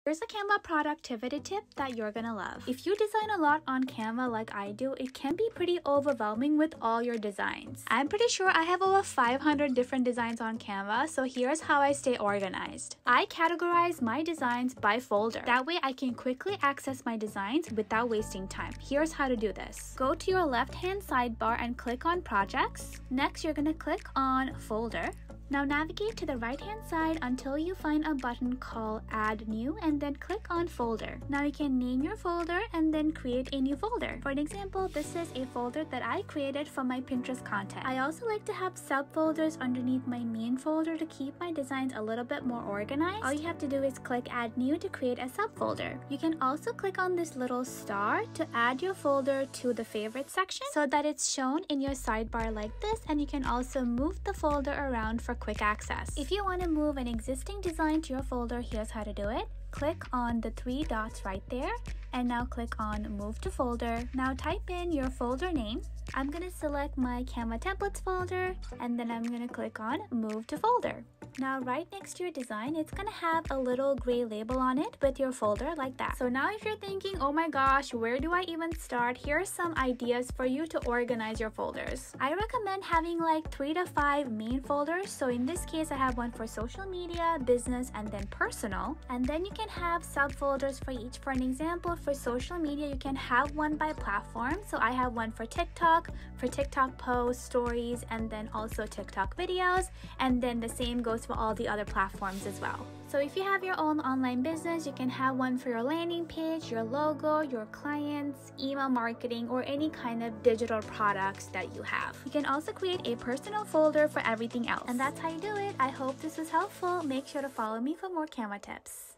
Here's a Canva productivity tip that you're gonna love. If you design a lot on Canva like I do, it can be pretty overwhelming with all your designs. I'm pretty sure I have over 500 different designs on Canva, so here's how I stay organized. I categorize my designs by folder. That way I can quickly access my designs without wasting time. Here's how to do this. Go to your left-hand sidebar and click on Projects. Next, you're gonna click on Folder. Now navigate to the right-hand side until you find a button called Add New and then click on Folder. Now you can name your folder and then create a new folder. For an example, this is a folder that I created for my Pinterest content. I also like to have subfolders underneath my main folder to keep my designs a little bit more organized. All you have to do is click Add New to create a subfolder. You can also click on this little star to add your folder to the favorite section so that it's shown in your sidebar like this, and you can also move the folder around for quick access. If you want to move an existing design to your folder, here's how to do it. Click on the three dots right there and now click on Move to Folder. Now type in your folder name. I'm going to select my Canva templates folder and then I'm going to click on Move to Folder. Now right next to your design, it's going to have a little gray label on it with your folder like that. So now if you're thinking, oh my gosh, where do I even start? Here are some ideas for you to organize your folders. I recommend having like 3 to 5 main folders. So in this case, I have one for social media, business, and then personal. And then you can have subfolders for each. For an example, for social media, you can have one by platform. So I have one for TikTok posts, stories, and then also TikTok videos. And then the same goes for all the other platforms as well. So if you have your own online business, you can have one for your landing page, your logo, your clients, email marketing, or any kind of digital products that you have. You can also create a personal folder for everything else. And that's how you do it. I hope this was helpful. Make sure to follow me for more Canva tips.